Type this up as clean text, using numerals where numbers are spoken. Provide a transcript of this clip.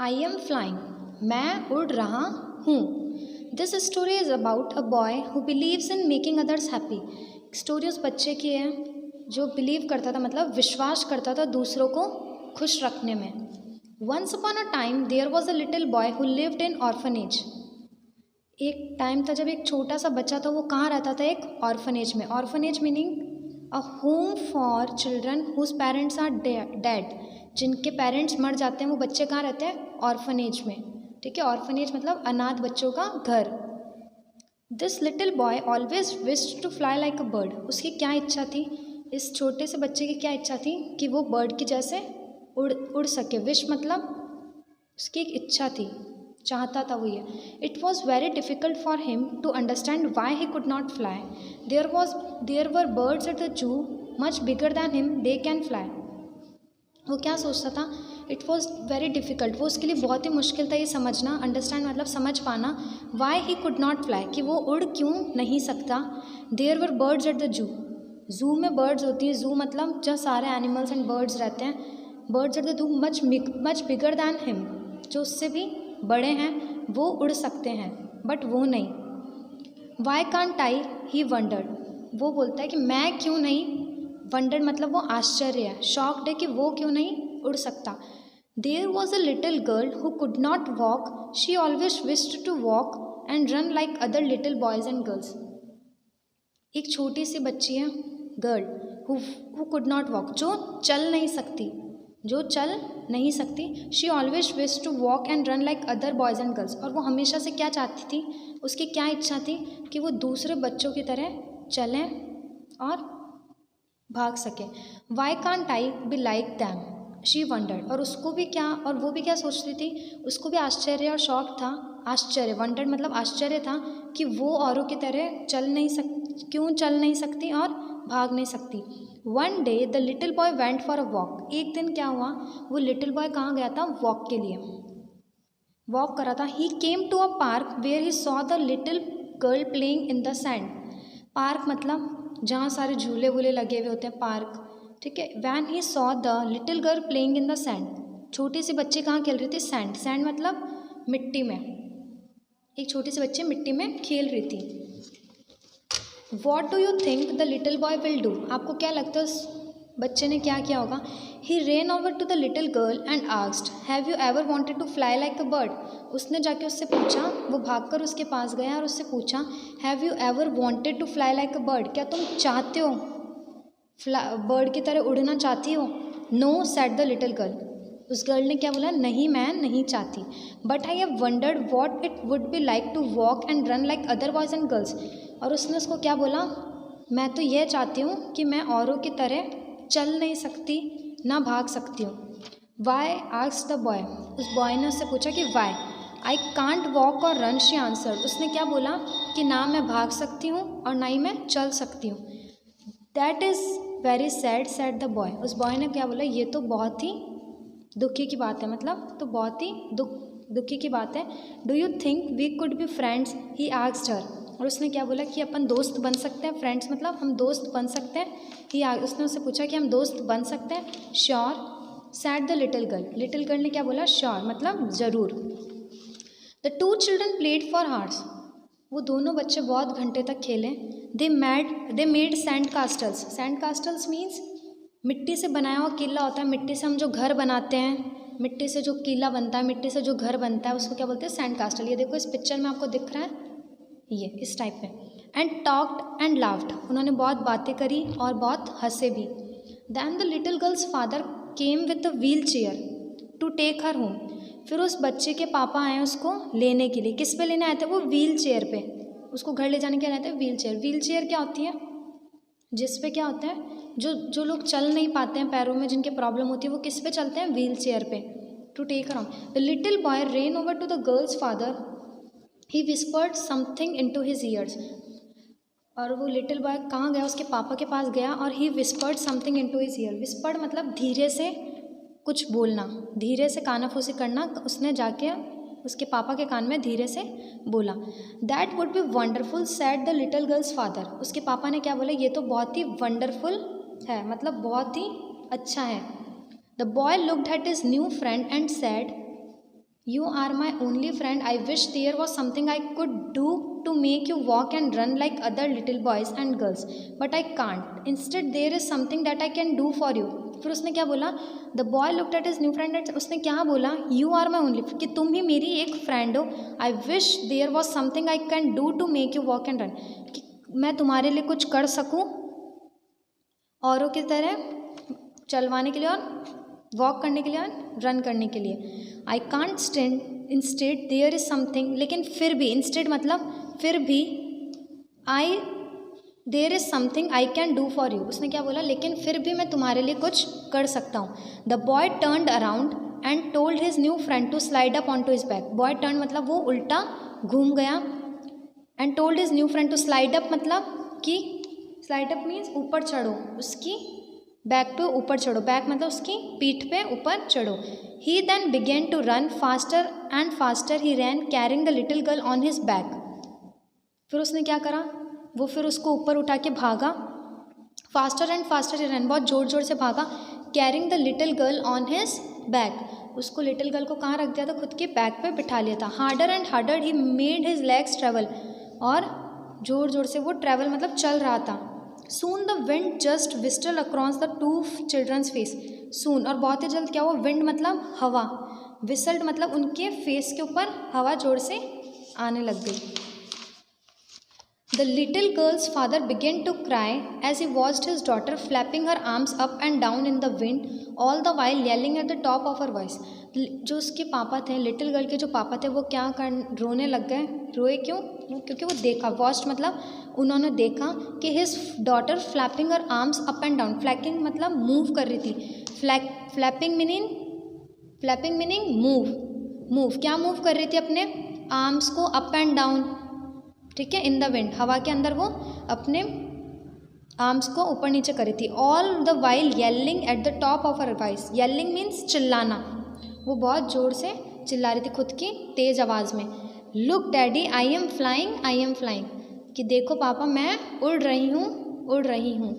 I am flying, मैं उड़ रहा हूँ। This story is about a boy who believes in making others happy. Story उस बच्चे की है जो बिलीव करता था, मतलब विश्वास करता था दूसरों को खुश रखने में। Once upon a time there was a little boy who lived in orphanage. एक टाइम था जब एक छोटा सा बच्चा था, वो कहाँ रहता था? एक ऑर्फनेज में। Orphanage meaning a home for children whose parents are dead. जिनके पेरेंट्स मर जाते हैं वो बच्चे कहाँ रहते हैं? ऑर्फनेज में। ठीक है, ऑर्फनेज मतलब अनाथ बच्चों का घर। This little boy always wished to fly like a bird. उसकी क्या इच्छा थी? इस छोटे से बच्चे की क्या इच्छा थी? कि वो बर्ड की जैसे उड़ सके। विश मतलब उसकी एक इच्छा थी, चाहता था वो ये। It was very difficult for him to understand why he could not fly. There were birds at the zoo much bigger than him, they can fly. वो क्या सोचता था? इट वॉज वेरी डिफ़िकल्ट, वो उसके लिए बहुत ही मुश्किल था ये समझना, अंडरस्टैंड मतलब समझ पाना, why he could not fly, कि वो उड़ क्यों नहीं सकता। There were birds at the zoo, zoo में बर्ड्स होती हैं, जू मतलब जहाँ सारे एनिमल्स एंड बर्ड्स रहते हैं। Birds at the zoo much bigger than him, जो उससे भी बड़े हैं वो उड़ सकते हैं, बट वो नहीं। Why can't I, he wondered, वो बोलता है कि मैं क्यों नहीं। वंडर्ड मतलब वो आश्चर्य है, शॉक्ड है कि वो क्यों नहीं उड़ सकता। There was a little girl who could not walk, she always wished to walk and run like other little boys and girls. एक छोटी सी बच्ची है, girl, who could not walk, जो चल नहीं सकती, जो चल नहीं सकती। She always wish to walk and run like other boys and girls, और वो हमेशा से क्या चाहती थी? उसकी क्या इच्छा थी? कि वो दूसरे बच्चों की तरह चलें और भाग सके। Why can't I be like them, she wondered, और उसको भी क्या, और वो भी क्या सोचती थी? उसको भी आश्चर्य और शौक था। आश्चर्य, वंडर्ड मतलब आश्चर्य था कि वो औरों की तरह क्यों चल नहीं सकती और भाग नहीं सकती। One day the little boy went for a walk. एक दिन क्या हुआ? वो लिटिल बॉय कहाँ गया था? वॉक के लिए, वॉक कर रहा था। He came to a park where he saw the little girl playing in the sand. Park मतलब जहाँ सारे झूले वूले लगे हुए होते हैं, पार्क। ठीक है, when he saw the little girl playing in the sand, छोटी सी बच्ची कहाँ खेल रही थी? सैंड, सैंड मतलब मिट्टी में। एक छोटी सी बच्ची मिट्टी में खेल रही थी। What do you think the little boy will do? आपको क्या लगता है उस बच्चे ने क्या किया होगा? He ran over to the little girl and asked, have you ever wanted to fly like a bird? उसने जाके उससे पूछा, वो भागकर उसके पास गया और उससे पूछा, have you ever wanted to fly like a bird? क्या तुम चाहते हो, बर्ड की तरह उड़ना चाहती हो? No said the little girl, उस गर्ल ने क्या बोला? नहीं, मैं नहीं चाहती। But I have wondered what it would be like to walk and run like other boys and girls. और उसने उसको क्या बोला? मैं तो यह चाहती हूँ कि मैं औरों की तरह चल नहीं सकती, ना भाग सकती हूँ। वाई आस्क्ड द बॉय, उस बॉय ने उससे पूछा कि वाई। आई कांट वॉक और रन, शी आंसर्ड, उसने क्या बोला? कि ना मैं भाग सकती हूँ और ना ही मैं चल सकती हूँ। That is very sad, sad the boy, उस बॉय ने क्या बोला? ये तो बहुत ही दुखी की बात है, मतलब तो बहुत ही दुखी की बात है। Do you think we could be friends, he asked her, और उसने क्या बोला? कि अपन दोस्त बन सकते हैं। फ्रेंड्स मतलब हम दोस्त बन सकते हैं। उसने उससे पूछा कि हम दोस्त बन सकते हैं। Sure said the little girl, little girl ने क्या बोला? श्योर मतलब ज़रूर। The two children played for hours, वो दोनों बच्चे बहुत घंटे तक खेले। They made sand castles, sand castles means मिट्टी से बनाया हुआ किला होता है। मिट्टी से हम जो घर बनाते हैं, मिट्टी से जो किला बनता है, मिट्टी से जो घर बनता है, उसको क्या बोलते हैं? सैंड कास्टल। ये देखो इस पिक्चर में आपको दिख रहा है, ये इस टाइप में। एंड टॉक्ड एंड लाफ्ड, उन्होंने बहुत बातें करी और बहुत हंसे भी। Then the little girl's father came with the wheelchair to take her home, फिर उस बच्चे के पापा आए उसको लेने के लिए। किस पे लेने आए थे? वो व्हील चेयर पे, उसको घर ले जाने के लिए आए थे। व्हील चेयर, व्हील चेयर क्या होती है? जिस पे क्या होता है, जो लोग चल नहीं पाते हैं, पैरों में जिनके प्रॉब्लम होती है, वो किस पे चलते हैं? व्हील चेयर पे। To take her home, the little boy ran over to the girl's father, he whispered something into his ears, और वो लिटिल बॉय कहाँ गया? उसके पापा के पास गया और he whispered something into his ear. Whispered मतलब धीरे से कुछ बोलना, धीरे से कानाफूसी करना। उसने जाके उसके पापा के कान में धीरे से बोला। That would be wonderful sad the little girl's father, उसके पापा ने क्या बोला? ये तो बहुत ही वंडरफुल है, मतलब बहुत ही अच्छा है। The boy looked at his new friend and sad, You are my only friend. I wish there was something I could do to make you walk and run like other little boys and girls, but I can't. Instead, there is something that I can do for you. फिर उसने क्या बोला? The boy looked at his new friend and उसने क्या बोला? You are my only, कि तुम ही मेरी एक फ्रेंड हो. I wish there was something I can do to make you walk and run. कि मैं तुम्हारे लिए कुछ कर सकूं औरों की तरह चलवाने के लिए और वॉक करने के लिए और रन करने के लिए. I can't stand. Instead there is something, लेकिन फिर भी, इंस्टेड मतलब फिर भी, I there is something I can do for you. उसने क्या बोला? लेकिन फिर भी मैं तुम्हारे लिए कुछ कर सकता हूँ. The boy turned around and told his new friend to slide up on to his back. Boy turn मतलब वो उल्टा घूम गया. And told his new friend to slide up मतलब कि स्लाइड अप मीन्स ऊपर चढ़ो, उसकी बैक पे ऊपर चढ़ो. बैक मतलब उसकी पीठ पे ऊपर चढ़ो. He then began to run faster and faster. He ran carrying the little girl on his back. फिर उसने क्या करा? वो फिर उसको ऊपर उठा के भागा. फास्टर एंड फास्टर ही रैन, बहुत ज़ोर ज़ोर से भागा. Carrying the little girl on his back. उसको लिटिल गर्ल को कहाँ रख दिया था? खुद के बैक पे बिठा लिया था. Harder and harder he made his legs travel. और ज़ोर ज़ोर से वो ट्रैवल मतलब चल रहा था. Soon the wind just whistled across the two children's face. Soon और बहुत ही जल्द क्या हुआ? wind मतलब हवा, whistled मतलब उनके फेस के ऊपर हवा जोर से आने लग गई. The little girl's father began to cry as he watched his daughter flapping her arms up and down in the wind, all the while yelling at the top of her voice. जो उसके पापा थे, little girl के जो पापा थे, वो क्या रोने लग गए. रोए क्यों? क्योंकि वो देखा, वॉच्ड मतलब उन्होंने देखा कि his daughter flapping her arms up and down. Flapping मतलब मूव कर रही थी. Flapping meaning move. क्या मूव कर रही थी? अपने आर्म्स को अप एंड डाउन. ठीक है, इन द विंड, हवा के अंदर वो अपने आर्म्स को ऊपर नीचे कर रही थी. All the while yelling at the top of her voice. Yelling means चिल्लाना. वो बहुत ज़ोर से चिल्ला रही थी खुद की तेज़ आवाज़ में. Look daddy I am flying, कि देखो पापा मैं उड़ रही हूँ.